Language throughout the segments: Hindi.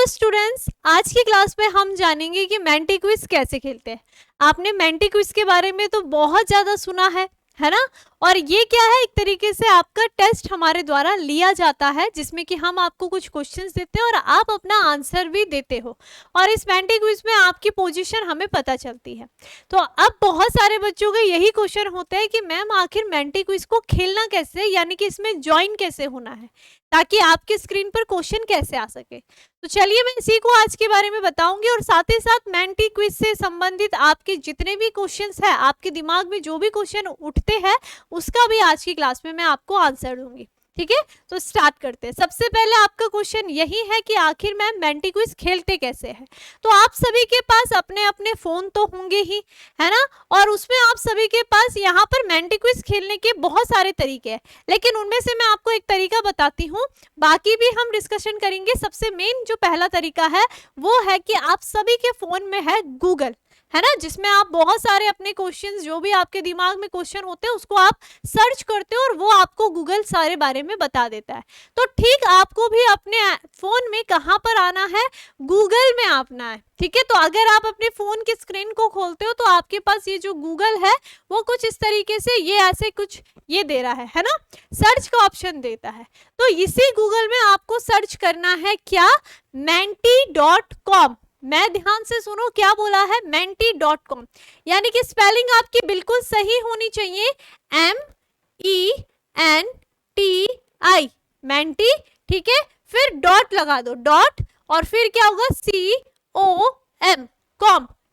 स्टूडेंट्स, आज की क्लास में हम जानेंगे कि मेंटी क्विज कैसे खेलते हैं। आपने मेंटी क्विज के बारे में तो बहुत ज्यादा सुना है ना। और ये क्या है, एक तरीके से आपका टेस्ट हमारे द्वारा लिया जाता है जिसमें कि हम आपको कुछ क्वेश्चंस देते हैं और आप अपना आंसर भी देते हो और इस मेंटी क्विज में आपकी पोजीशन हमें पता चलती है। तो अब बहुत सारे बच्चों का यही क्वेश्चन होता है कि मैम आखिर मेंटी क्विज को खेलना कैसे, यानी कि इसमें ज्वाइन कैसे होना है ताकि आपके स्क्रीन पर क्वेश्चन कैसे आ सके। तो चलिए मैं इसी को आज के बारे में बताऊंगी और साथ ही साथ मेंटी क्विज से संबंधित आपके जितने भी क्वेश्चंस है, आपके दिमाग में जो भी क्वेश्चन उठते हैं उसका भी आज की क्लास में मैं आपको आंसर दूंगी। ठीक है, तो स्टार्ट करते हैं। सबसे पहले आपका क्वेश्चन यही है कि आखिर मैम मेंटी क्विज खेलते कैसे हैं। तो आप सभी के पास अपने अपने फोन तो होंगे ही, है ना, और उसमें आप सभी के पास यहाँ पर मेंटी क्विज खेलने के बहुत सारे तरीके हैं, लेकिन उनमें से मैं आपको एक तरीका बताती हूँ, बाकी भी हम डिस्कशन करेंगे। सबसे मेन जो पहला तरीका है वो है कि आप सभी के फोन में है गूगल, है ना, जिसमें आप बहुत सारे अपने क्वेश्चंस, जो भी आपके दिमाग में क्वेश्चन होते हैं उसको आप सर्च करते हो और वो आपको गूगल सारे बारे में बता देता है। तो ठीक आपको भी अपने फोन में कहाँ पर आना है, गूगल में आना है। ठीक है, तो अगर आप अपने फोन की स्क्रीन को खोलते हो तो आपके पास ये जो गूगल है वो कुछ इस तरीके से ये ऐसे कुछ ये दे रहा है ना, सर्च का ऑप्शन देता है। तो इसी गूगल में आपको सर्च करना है क्या, menti.com। मैं ध्यान से सुनो क्या बोला है, menti.com, यानी कि स्पेलिंग आपकी बिल्कुल सही होनी चाहिए, MENTI, मेंटी। ठीक है, फिर डॉट लगा दो, डॉट, और फिर क्या होगा COM,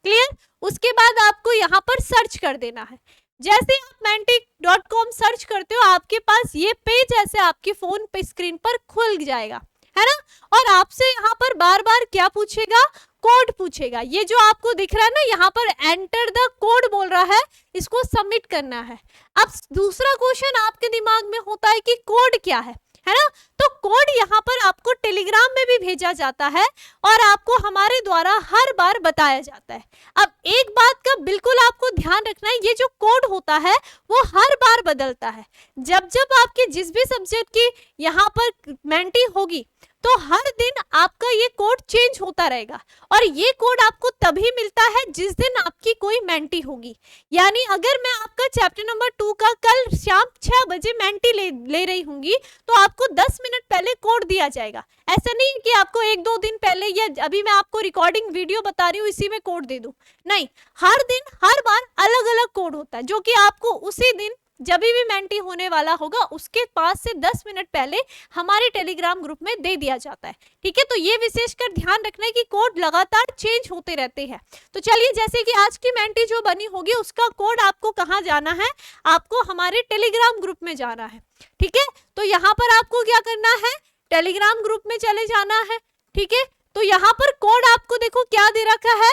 क्लियर। उसके बाद आपको यहाँ पर सर्च कर देना है। जैसे आप menti.com सर्च करते हो आपके पास ये पेज ऐसे आपके फोन पे स्क्रीन पर खुल जाएगा, है ना, और आपसे यहाँ पर बार बार क्या पूछेगा, कोड पूछेगा। ये जो आपको दिख रहा है ना यहाँ पर एंटर द कोड बोल रहा है, इसको सबमिट करना है। अब दूसरा क्वेश्चन आपके दिमाग में होता है कि कोड क्या है ना, तो कोड यहाँ पर आपको टेलीग्राम में भी भेजा जाता है और आपको हमारे द्वारा हर बार बताया जाता है। अब एक बात का बिल्कुल आपको ध्यान रखना है, ये जो कोड होता है वो हर बार बदलता है। जब जब आपके जिस भी सब्जेक्ट की यहाँ पर मेंटी होगी तो हर दिन आपका ये कोड चेंज होता रहेगा और ये कोड आपको तभी मिलता है जिस दिन आपकी कोई मेंटी होगी। यानी अगर मैं आपका चैप्टर नंबर 2 का कल शाम 6 बजे मेंटी ले रही हूंगी तो आपको 10 मिनट पहले कोड दिया जाएगा। ऐसा नहीं है कि आपको 1-2 दिन पहले या अभी मैं आपको रिकॉर्डिंग वीडियो बता रही हूँ इसी में कोड दे दूं, नहीं, हर दिन हर बार अलग अलग कोड होता है जो कि आपको उसी दिन जब भी मेंटी होने वाला होगा उसके पास से 10 मिनट पहले हमारे टेलीग्राम ग्रुप में दे दिया जाता है। ठीक है, तो ये विशेषकर ध्यान रखना है कि कोड लगातार चेंज होते रहते हैं। तो चलिए, जैसे कि आज की मेंटी जो बनी होगी उसका कोड आपको कहाँ जाना है, आपको हमारे टेलीग्राम ग्रुप में जाना है। ठीक है, तो यहाँ पर आपको क्या करना है, टेलीग्राम ग्रुप में चले जाना है। ठीक है, तो यहाँ पर कोड आपको देखो क्या दे रखा है,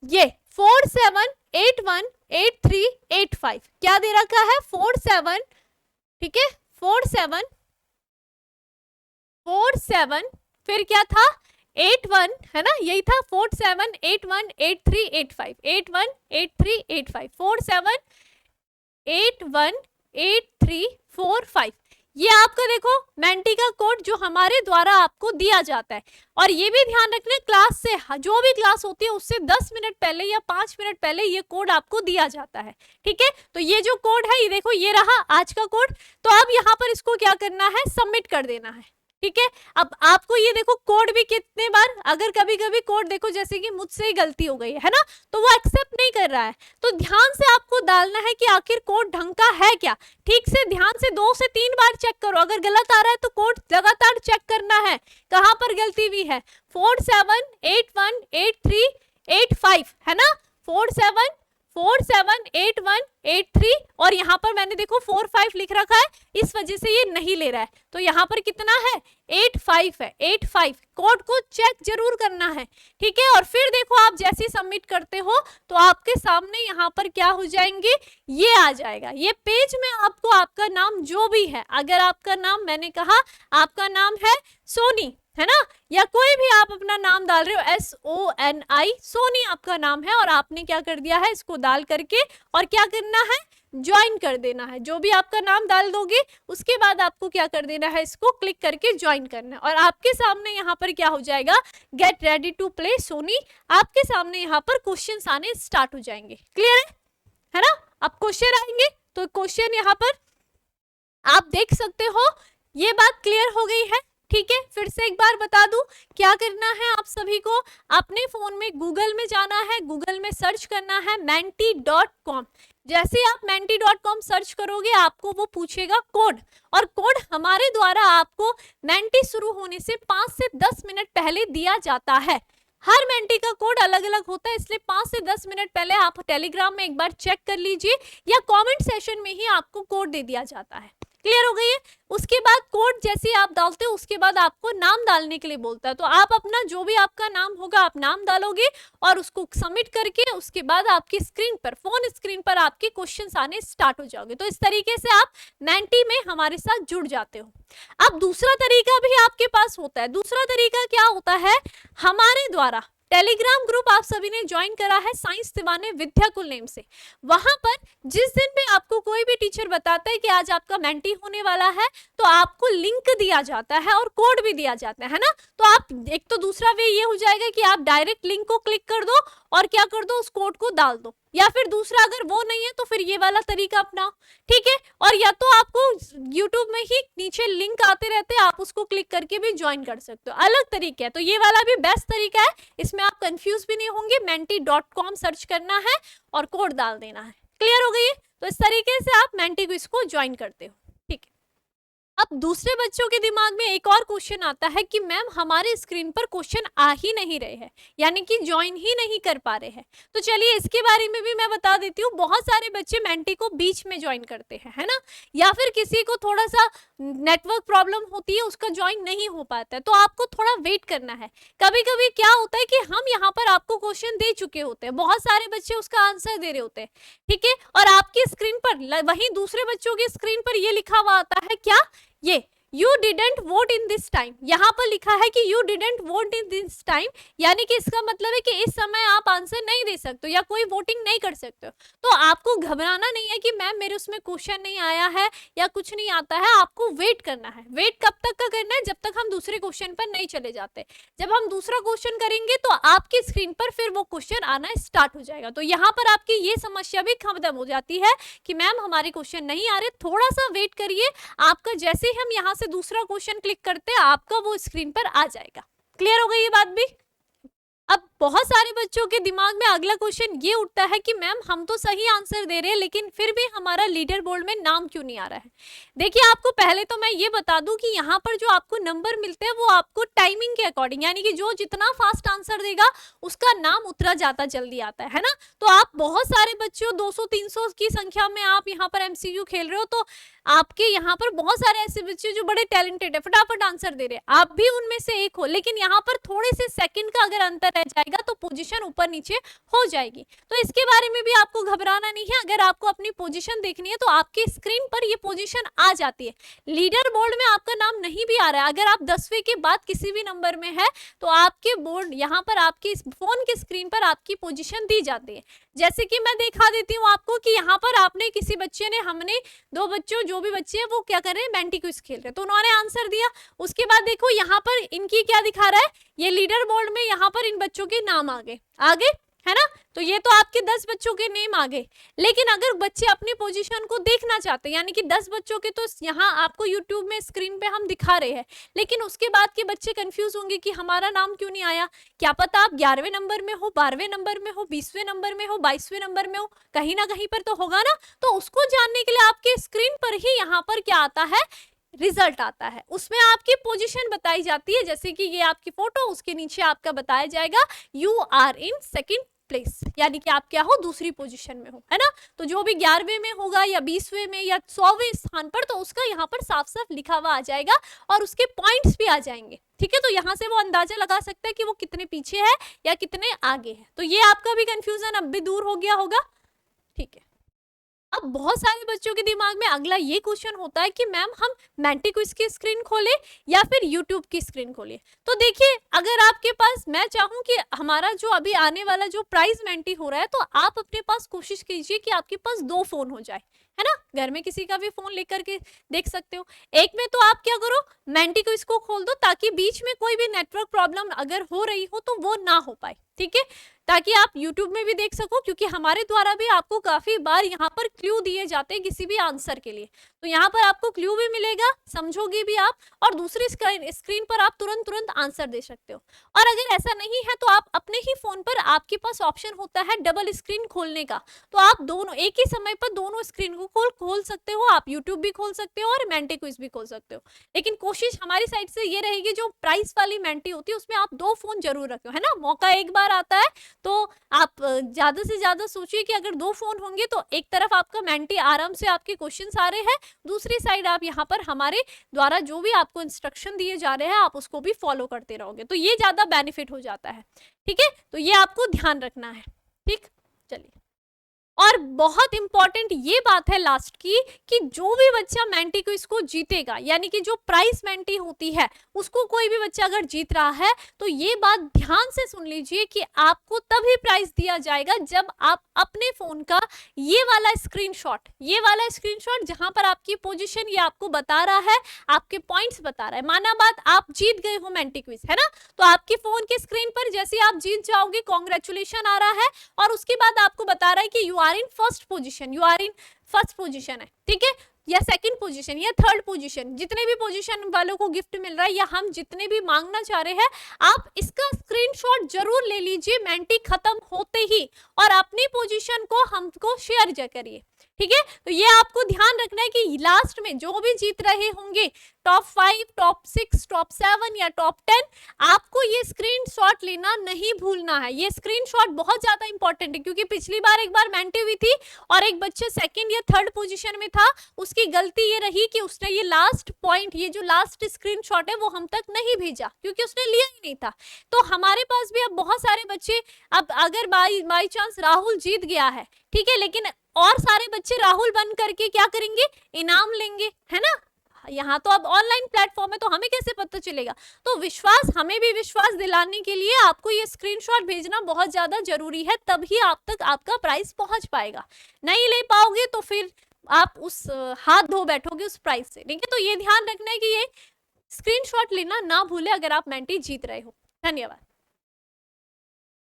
ये 47818385 क्या दे रखा है, 47, ठीक है, 47 फिर क्या था 81, है ना, यही था 47818385 818385 47818345। ये आपका देखो मेंटी का कोड जो हमारे द्वारा आपको दिया जाता है। और ये भी ध्यान रखना, क्लास से जो भी क्लास होती है उससे 10 मिनट पहले या 5 मिनट पहले ये कोड आपको दिया जाता है। ठीक है, तो ये जो कोड है ये देखो, ये रहा आज का कोड। तो अब यहाँ पर इसको क्या करना है, सबमिट कर देना है। ठीक है, अब आपको ये देखो कोड भी कितने बार, अगर कभी कभी कोड देखो जैसे कि मुझसे ही गलती हो गई है ना, तो वो एक्सेप्ट नहीं कर रहा है, तो ध्यान से आपको डालना है कि आखिर कोड ढंग का है क्या। ठीक से ध्यान से 2 से 3 बार चेक करो, अगर गलत आ रहा है तो कोड लगातार चेक करना है कहाँ पर गलती भी है। 47818385 है ना, 478183 और यहाँ पर मैंने देखो 45 लिख रखा है, इस वजह से ये नहीं ले रहा है। तो यहाँ पर कितना है, 85 है, 85। कोड को चेक जरूर करना है। ठीक है, और फिर देखो आप जैसे ही सबमिट करते हो तो आपके सामने यहाँ पर क्या हो जाएंगे, ये आ जाएगा। ये पेज में आपको आपका नाम जो भी है, अगर आपका नाम, मैंने कहा आपका नाम है सोनी, है ना, या कोई भी आप अपना नाम डाल रहे हो, SONI, सोनी आपका नाम है और आपने क्या कर दिया है, इसको डाल करके और क्या करना है, ज्वाइन कर देना है। जो भी आपका नाम डाल दोगे उसके बाद आपको क्या कर देना है, इसको क्लिक करके ज्वाइन करना है और आपके सामने यहाँ पर क्या हो जाएगा, get ready to play Sony, आपके सामने यहाँ पर क्वेश्चंस आने स्टार्ट हो जाएंगे। क्लियर है ना? अब क्वेश्चन आएंगे तो क्वेश्चन यहाँ पर आप देख सकते हो। ये बात क्लियर हो गई है? ठीक है, फिर से एक बार बता दूं क्या करना है आप सभी को, अपने फोन में गूगल में जाना है, गूगल में सर्च करना है menti.com। जैसे आप menti.com सर्च करोगे आपको वो पूछेगा कोड, और कोड हमारे द्वारा आपको मेंटी शुरू होने से 5 से 10 मिनट पहले दिया जाता है। हर मेंटी का कोड अलग अलग होता है, इसलिए 5 से 10 मिनट पहले आप टेलीग्राम में एक बार चेक कर लीजिए या कमेंट सेशन में ही आपको कोड दे दिया जाता है। क्लियर हो गई है? उसके बाद कोड जैसे आप डालते हो उसके बाद आपको नाम डालने के लिए बोलता है, तो आप अपना जो भी आपका नाम होगा आप नाम डालोगे और उसको सबमिट करके उसके बाद आपकी स्क्रीन पर, फोन स्क्रीन पर आपके क्वेश्चंस आने स्टार्ट हो जाओगे। तो इस तरीके से आप मेंटी में हमारे साथ जुड़ जाते हो। अब दूसरा तरीका भी आपके पास होता है। दूसरा तरीका क्या होता है, हमारे द्वारा टेलीग्राम ग्रुप आप सभी ने ज्वाइन करा है साइंस दीवाने विद्याकुल नेम से। वहां पर जिस दिन भी आपको कोई भी टीचर बताता है कि आज आपका मेंटी होने वाला है तो आपको लिंक दिया जाता है और कोड भी दिया जाता है ना। तो आप एक तो दूसरा वे ये हो जाएगा कि आप डायरेक्ट लिंक को क्लिक कर दो और क्या कर दो, उस कोड को डाल दो, या फिर दूसरा अगर वो नहीं है तो फिर ये वाला तरीका अपनाओ। ठीक है, और या तो आपको YouTube में ही नीचे लिंक आते रहते हैं, आप उसको क्लिक करके भी ज्वाइन कर सकते हो। अलग तरीका है, तो ये वाला भी बेस्ट तरीका है, इसमें आप कंफ्यूज भी नहीं होंगे। menti.com सर्च करना है और कोड डाल देना है। क्लियर हो गई है? तो इस तरीके से आप मेंटी क्विज को ज्वाइन करते हो। ठीक है, अब दूसरे बच्चों के दिमाग में एक और क्वेश्चन आता है कि मैम हमारे स्क्रीन पर क्वेश्चन आ ही नहीं रहे हैं, यानी कि ज्वाइन ही नहीं कर पा रहे हैं। तो चलिए इसके बारे में भी मैं बता देती हूँ। बहुत सारे बच्चे मेंटी को बीच में ज्वाइन करते हैं, है ना, या फिर किसी को थोड़ा सा नेटवर्क प्रॉब्लम होती है, उसका ज्वाइन नहीं हो पाता है, तो आपको थोड़ा वेट करना है। कभी कभी क्या होता है कि हम यहाँ पर आपको क्वेश्चन दे चुके होते हैं, बहुत सारे बच्चे उसका आंसर दे रहे होते हैं, ठीक है, और आपकी स्क्रीन पर वहीं दूसरे बच्चों की स्क्रीन पर ये लिखा हुआ आता है, क्या, ये you didn't vote in this time. यहाँ पर लिखा है कि you didn't vote in this time, यानी कि इसका मतलब है कि इस समय आप आंसर नहीं दे सकते या कोई वोटिंग नहीं कर सकते हो। तो आपको घबराना नहीं है कि मैम मेरे उसमें क्वेश्चन नहीं आया है या कुछ नहीं आता है, आपको वेट करना है। वेट कब तक का करना है, जब तक हम दूसरे क्वेश्चन पर नहीं चले जाते। जब हम दूसरा क्वेश्चन करेंगे तो आपकी स्क्रीन पर फिर वो क्वेश्चन आना स्टार्ट हो जाएगा। तो यहाँ पर आपकी ये समस्या भी खत्म हो जाती है कि मैम हमारे क्वेश्चन नहीं आ रहे, थोड़ा सा वेट करिए, आपका जैसे ही हम यहाँ से दूसरा क्वेश्चन क्लिक करते हैं आपका वो स्क्रीन पर आ जाएगा। क्लियर हो गई ये बात भी? अब बहुत सारे बच्चों के दिमाग में अगला क्वेश्चन ये उठता है कि मैम हम तो सही आंसर दे रहे हैं लेकिन फिर भी हमारा लीडर बोर्ड में नाम क्यों नहीं आ रहा है। देखिए आपको पहले तो मैं ये बता दूं कि यहाँ पर जो आपको नंबर मिलते हैं वो आपको टाइमिंग के अकॉर्डिंग, यानी कि जो जितना फास्ट आंसर देगा उसका नाम उतना ज्यादा जल्दी आता है ना। तो आप बहुत सारे बच्चों 200-300 की संख्या में आप यहाँ पर MCQ खेल रहे हो, तो आपके यहाँ पर बहुत सारे ऐसे बच्चे जो बड़े टैलेंटेड है, फटाफट आंसर दे रहे हैं, आप भी उनमें से एक हो, लेकिन यहाँ पर थोड़े से सेकंड का अगर अंतर रह जाएगा तो पोजीशन ऊपर नीचे हो जाएगी। तो इसके बारे में भी आपको घबराना नहीं है। अगर आपको अपनी पोजीशन देखनी है तो आपकी स्क्रीन पर ये पोजीशन आ जाती है। लीडर बोर्ड में आपका नाम नहीं भी आ रहा है, अगर आप 10वीं के बाद किसी भी नंबर में है तो आपके बोर्ड यहाँ पर आपके फोन के स्क्रीन पर आपकी पोजीशन दी जाती है। जैसे कि मैं दिखा देती हूँ आपको कि यहाँ पर आपने किसी बच्चे ने, हमने 2 बच्चों, जो भी बच्चे हैं वो क्या कर रहे हैं, मेंटी क्विज खेल रहे हैं, तो उन्होंने आंसर दिया। उसके बाद देखो यहाँ पर इनकी क्या दिखा रहा है, ये लीडर बोर्ड में यहाँ पर इन बच्चों के नाम आ गए, है ना। तो ये तो आपके 10 बच्चों के नेम आ गए, लेकिन अगर बच्चे अपनी पोजीशन को देखना चाहते हैं, यानी कि 10 बच्चों के तो यहाँ आपको यूट्यूब में स्क्रीन पे हम दिखा रहे हैं, लेकिन उसके बाद के बच्चे कंफ्यूज होंगे कि हमारा नाम क्यों नहीं आया। क्या पता आप 11वें नंबर में हो, 12वें नंबर में हो, 20वें नंबर में हो, 22वें नंबर में हो, कहीं ना कहीं पर तो होगा ना। तो उसको जानने के लिए आपके स्क्रीन पर ही यहाँ पर क्या आता है, रिजल्ट आता है, उसमें आपकी पोजीशन बताई जाती है। जैसे कि ये आपकी फोटो, उसके नीचे आपका बताया जाएगा you are in second place, यानी कि आप क्या हो, दूसरी पोजीशन में हो, है ना। तो जो भी 11वें में होगा या 20वें में या 100वें स्थान पर, तो उसका यहाँ पर साफ साफ लिखा हुआ आ जाएगा और उसके पॉइंट्स भी आ जाएंगे। ठीक है, तो यहाँ से वो अंदाजा लगा सकता है कि वो कितने पीछे है या कितने आगे है। तो ये आपका भी कंफ्यूजन अब भी दूर हो गया होगा। ठीक है। अब बहुत सारे बच्चों के दिमाग में अगला ये क्वेश्चन होता है कि मैम हम मेंटी क्विज की स्क्रीन खोलें या फिर यूट्यूब की स्क्रीन खोलें। तो देखिए, अगर आपके पास, मैं चाहूँ कि हमारा जो अभी आने वाला जो प्राइज मेंटी हो रहा है, तो आप अपने पास कोशिश कीजिए कि आपके पास 2 फोन हो जाए, है ना। घर में किसी का भी फोन लेकर के देख सकते हो। एक में तो आप क्या करो, मेंटी क्विज को खोल दो, ताकि बीच में कोई भी नेटवर्क प्रॉब्लम अगर हो रही हो तो वो ना हो पाए, ठीक है, ताकि आप YouTube में भी देख सको, क्योंकि हमारे द्वारा भी आपको काफी बार यहाँ पर क्लू दिए जाते हैं किसी भी आंसर के लिए। तो यहाँ पर आपको क्लू भी मिलेगा, समझोगे भी आप, और दूसरी स्क्रीन पर आप तुरंत तुरंत आंसर दे सकते हो। और अगर ऐसा नहीं है तो आप अपने ही फोन पर, आपके पास ऑप्शन होता है डबल स्क्रीन खोलने का, तो आप दोनों एक ही समय पर दोनों स्क्रीन को खोल सकते हो। आप यूट्यूब भी खोल सकते हो और मेंटी क्विज भी खोल सकते हो। लेकिन कोशिश हमारी साइड से ये रहेगी, जो प्राइस वाली मेंटी होती है उसमें आप 2 फोन जरूर रखो, है ना। मौका एक बार आता है, तो आप ज्यादा से ज्यादा सोचिए कि अगर 2 फोन होंगे तो एक तरफ आपका मेंटी आराम से आपके क्वेश्चंस आ रहे हैं, दूसरी साइड आप यहाँ पर हमारे द्वारा जो भी आपको इंस्ट्रक्शन दिए जा रहे हैं आप उसको भी फॉलो करते रहोगे, तो ये ज्यादा बेनिफिट हो जाता है, ठीक है। तो ये आपको ध्यान रखना है, ठीक। चलिए, और बहुत इंपॉर्टेंट ये बात है लास्ट की, कि जो भी बच्चा मेंटी क्विज को जीतेगा, यानी कि जो प्राइस मेंटी होती है उसको कोई भी बच्चा अगर जीत रहा है, तो ये बात ध्यान से सुन लीजिए कि आपको तभी प्राइज दिया जाएगा जब आप अपने फोन का ये वाला स्क्रीनशॉट जहां पर आपकी पोजीशन ये आपको बता रहा है, आपके पॉइंट्स बता रहा है, माना बात आप जीत गए हो मेंटी क्विज, है ना, तो आपके फोन के स्क्रीन पर जैसे आप जीत जाओगे कॉन्ग्रेचुलेशन आ रहा है, और उसके बाद आपको बता रहा है कि you are in first position है, ठीक है, या सेकंड पोजीशन या थर्ड पोजीशन, जितने भी पोजीशन वालों को गिफ्ट मिल रहा है या हम जितने भी मांगना चाह रहे हैं, आप इसका स्क्रीनशॉट जरूर ले लीजिए मेंटी खत्म होते ही, और अपनी पोजीशन को हमको शेयर करिए, ठीक है। तो ये आपको ध्यान रखना है कि लास्ट में जो भी जीत रहे होंगे, टॉप 5, टॉप 6, टॉप 7 या टॉप 10, आपको ये स्क्रीनशॉट लेना नहीं भूलना है। ये स्क्रीनशॉट बहुत ज्यादा इंपॉर्टेंट है, क्योंकि पिछली बार एक बार मेंटी हुई थी और एक बच्चा सेकंड या थर्ड पोजीशन में था, उसकी गलती ये रही कि उसने ये लास्ट पॉइंट, ये जो लास्ट स्क्रीनशॉट है वो हम तक नहीं भेजा, क्योंकि उसने लिया ही नहीं था। तो हमारे पास भी अब बहुत सारे बच्चे, अब अगर बाई चांस राहुल जीत गया है, ठीक है, लेकिन और सारे बच्चे राहुल बन करके क्या करेंगे, इनाम लेंगे, है ना। यहाँ तो अब ऑनलाइन प्लेटफॉर्म है, तो हमें कैसे पता चलेगा। तो विश्वास, हमें भी विश्वास दिलाने के लिए आपको ये स्क्रीनशॉट भेजना बहुत ज्यादा जरूरी है, तभी आप तक आपका प्राइस पहुंच पाएगा। नहीं ले पाओगे तो फिर आप उस हाथ धो बैठोगे उस प्राइस से, ठीक है। तो ये ध्यान रखना है कि ये स्क्रीनशॉट लेना ना भूले अगर आप मेंटी जीत रहे हो। धन्यवाद।